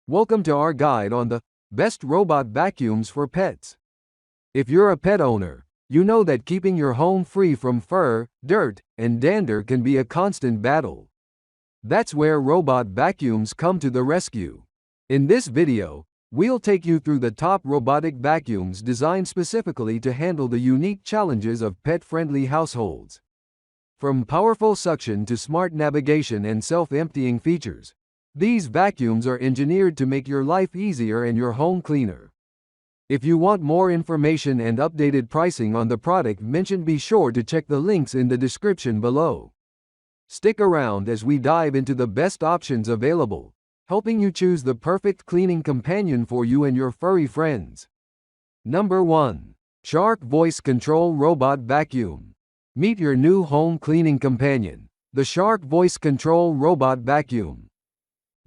Welcome to our guide on the best robot vacuums for pets. If you're a pet owner, you know that keeping your home free from fur, dirt, and dander can be a constant battle. That's where robot vacuums come to the rescue. In this video, we'll take you through the top robotic vacuums designed specifically to handle the unique challenges of pet-friendly households. From powerful suction to smart navigation and self-emptying features, these vacuums are engineered to make your life easier and your home cleaner. If you want more information and updated pricing on the product mentioned, be sure to check the links in the description below. Stick around as we dive into the best options available, helping you choose the perfect cleaning companion for you and your furry friends. Number 1. Shark Voice Control Robot Vacuum. Meet your new home cleaning companion, the Shark Voice Control Robot Vacuum.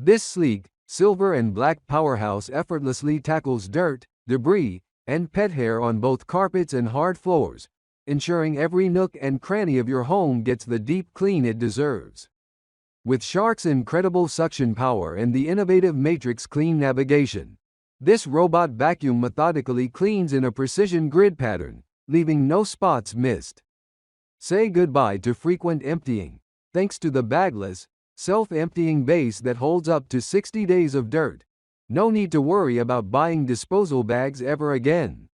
This sleek, silver and black powerhouse effortlessly tackles dirt, debris, and pet hair on both carpets and hard floors, ensuring every nook and cranny of your home gets the deep clean it deserves. With Shark's incredible suction power and the innovative Matrix Clean navigation, this robot vacuum methodically cleans in a precision grid pattern, leaving no spots missed. Say goodbye to frequent emptying, thanks to the bagless, self-emptying base that holds up to 60 days of dirt. No need to worry about buying disposal bags ever again.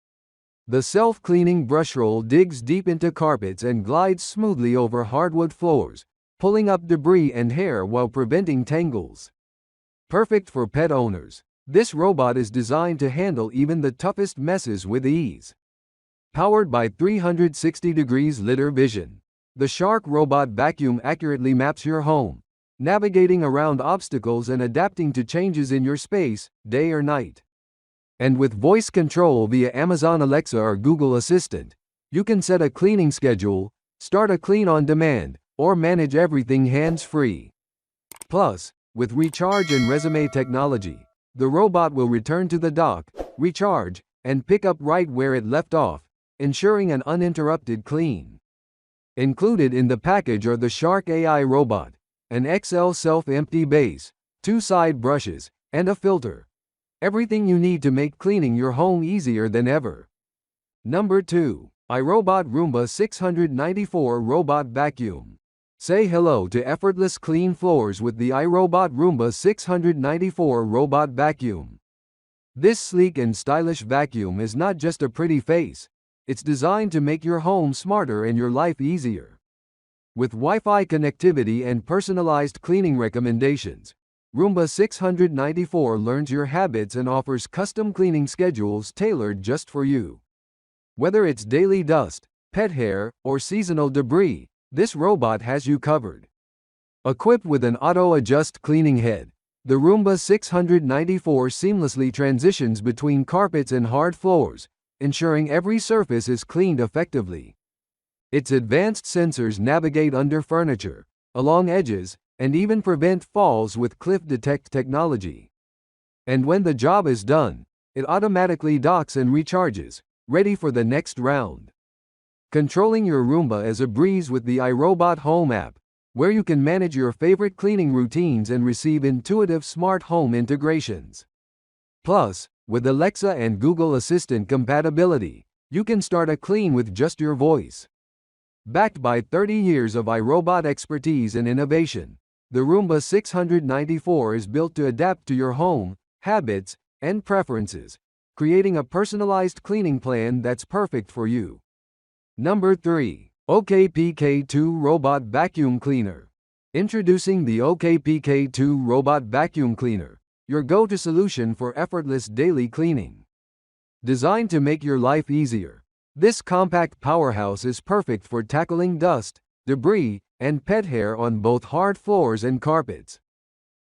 The self-cleaning brush roll digs deep into carpets and glides smoothly over hardwood floors, pulling up debris and hair while preventing tangles. Perfect for pet owners, this robot is designed to handle even the toughest messes with ease. Powered by 360-degree litter vision, the Shark Robot Vacuum accurately maps your home, navigating around obstacles and adapting to changes in your space, day or night. And with voice control via Amazon Alexa or Google Assistant, you can set a cleaning schedule, start a clean on demand, or manage everything hands-free. Plus, with recharge and resume technology, the robot will return to the dock, recharge, and pick up right where it left off, ensuring an uninterrupted clean. Included in the package are the Shark AI robot, an XL self-empty base, 2 side brushes, and a filter. Everything you need to make cleaning your home easier than ever. Number 2. iRobot Roomba 694 Robot Vacuum. Say hello to effortless clean floors with the iRobot Roomba 694 Robot Vacuum. This sleek and stylish vacuum is not just a pretty face, it's designed to make your home smarter and your life easier. With Wi-Fi connectivity and personalized cleaning recommendations, Roomba 694 learns your habits and offers custom cleaning schedules tailored just for you. Whether it's daily dust, pet hair, or seasonal debris, this robot has you covered. Equipped with an auto-adjust cleaning head, the Roomba 694 seamlessly transitions between carpets and hard floors, ensuring every surface is cleaned effectively. Its advanced sensors navigate under furniture, along edges, and even prevent falls with Cliff Detect technology. And when the job is done, it automatically docks and recharges, ready for the next round. Controlling your Roomba is a breeze with the iRobot Home app, where you can manage your favorite cleaning routines and receive intuitive smart home integrations. Plus, with Alexa and Google Assistant compatibility, you can start a clean with just your voice. Backed by 30 years of iRobot expertise and innovation, the Roomba 694 is built to adapt to your home, habits, and preferences, creating a personalized cleaning plan that's perfect for you. Number 3. OKPK2 Robot Vacuum Cleaner. Introducing the OKPK2 Robot Vacuum Cleaner, your go-to solution for effortless daily cleaning. Designed to make your life easier, this compact powerhouse is perfect for tackling dust, debris, and pet hair on both hard floors and carpets.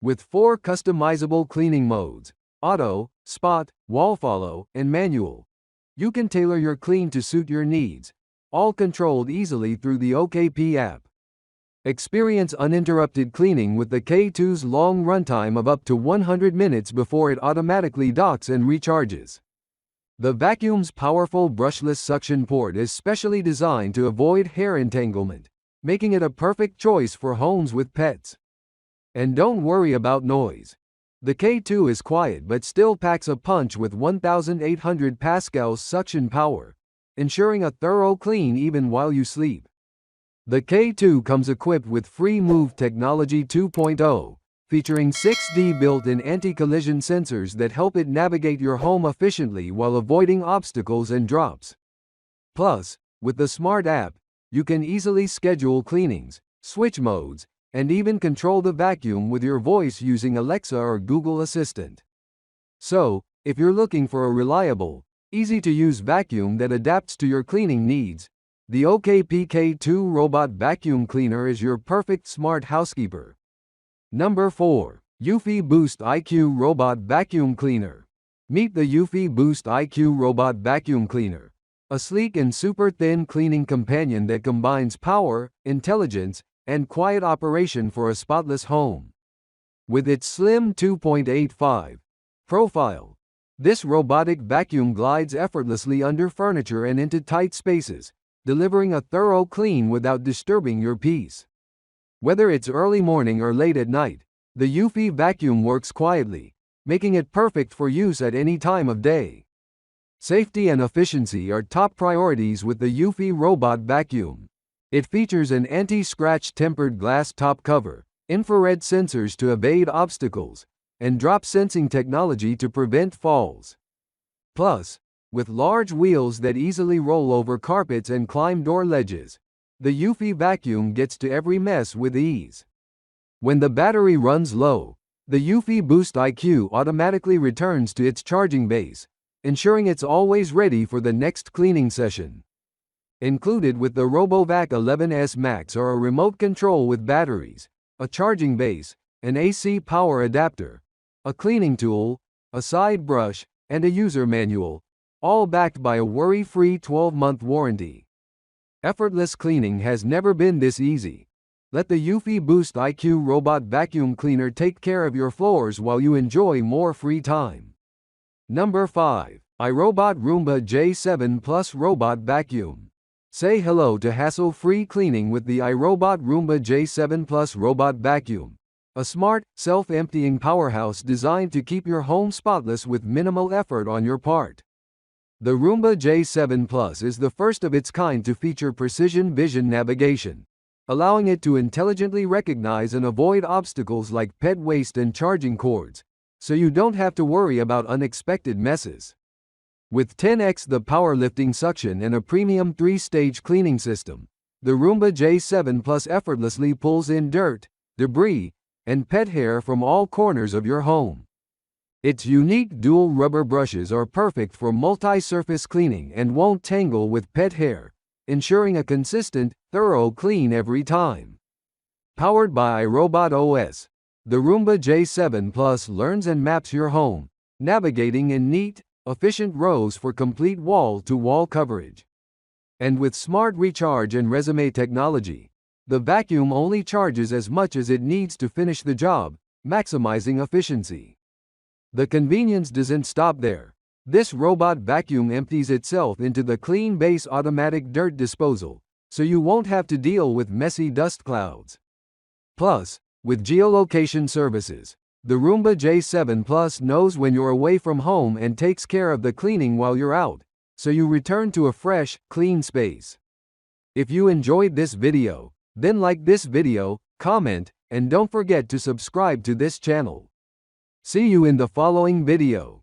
With 4 customizable cleaning modes, auto, spot, wall follow, and manual, you can tailor your clean to suit your needs, all controlled easily through the OKP app. Experience uninterrupted cleaning with the K2's long runtime of up to 100 minutes before it automatically docks and recharges. The vacuum's powerful brushless suction port is specially designed to avoid hair entanglement, making it a perfect choice for homes with pets. And don't worry about noise. The K2 is quiet but still packs a punch with 1,800 pascals suction power, ensuring a thorough clean even while you sleep. The K2 comes equipped with Free Move Technology 2.0, featuring 6D built-in anti-collision sensors that help it navigate your home efficiently while avoiding obstacles and drops. Plus, with the smart app, you can easily schedule cleanings, switch modes, and even control the vacuum with your voice using Alexa or Google Assistant. So, if you're looking for a reliable, easy-to-use vacuum that adapts to your cleaning needs, the OKPK2 Robot Vacuum Cleaner is your perfect smart housekeeper. Number 4. eufy BoostIQ Robot Vacuum Cleaner. Meet the eufy BoostIQ Robot Vacuum Cleaner, a sleek and super thin cleaning companion that combines power, intelligence, and quiet operation for a spotless home. With its slim 2.85 profile, this robotic vacuum glides effortlessly under furniture and into tight spaces, delivering a thorough clean without disturbing your peace. Whether it's early morning or late at night, the eufy vacuum works quietly, making it perfect for use at any time of day. Safety and efficiency are top priorities with the eufy robot vacuum. It features an anti-scratch tempered glass top cover, infrared sensors to evade obstacles, and drop sensing technology to prevent falls. Plus, with large wheels that easily roll over carpets and climb door ledges, the eufy vacuum gets to every mess with ease. When the battery runs low, the eufy BoostIQ automatically returns to its charging base, ensuring it's always ready for the next cleaning session. Included with the RoboVac 11S Max are a remote control with batteries, a charging base, an AC power adapter, a cleaning tool, a side brush, and a user manual, all backed by a worry-free 12-month warranty. Effortless cleaning has never been this easy. Let the eufy BoostIQ Robot Vacuum Cleaner take care of your floors while you enjoy more free time. Number 5. iRobot Roomba J7 Plus Robot Vacuum. Say hello to hassle-free cleaning with the iRobot Roomba J7 Plus Robot Vacuum, a smart, self-emptying powerhouse designed to keep your home spotless with minimal effort on your part. The Roomba J7 Plus is the first of its kind to feature precision vision navigation, allowing it to intelligently recognize and avoid obstacles like pet waste and charging cords, so you don't have to worry about unexpected messes. With 10x the power-lifting suction and a premium 3-stage cleaning system, the Roomba J7 Plus effortlessly pulls in dirt, debris, and pet hair from all corners of your home. Its unique dual rubber brushes are perfect for multi-surface cleaning and won't tangle with pet hair, ensuring a consistent, thorough clean every time. Powered by iRobot OS, the Roomba J7 Plus learns and maps your home, navigating in neat, efficient rows for complete wall-to-wall coverage. And with smart recharge and resume technology, the vacuum only charges as much as it needs to finish the job, maximizing efficiency. The convenience doesn't stop there. This robot vacuum empties itself into the clean base automatic dirt disposal, so you won't have to deal with messy dust clouds. Plus, with geolocation services, the Roomba J7 Plus knows when you're away from home and takes care of the cleaning while you're out, so you return to a fresh, clean space. If you enjoyed this video, then like this video, comment, and don't forget to subscribe to this channel. See you in the following video.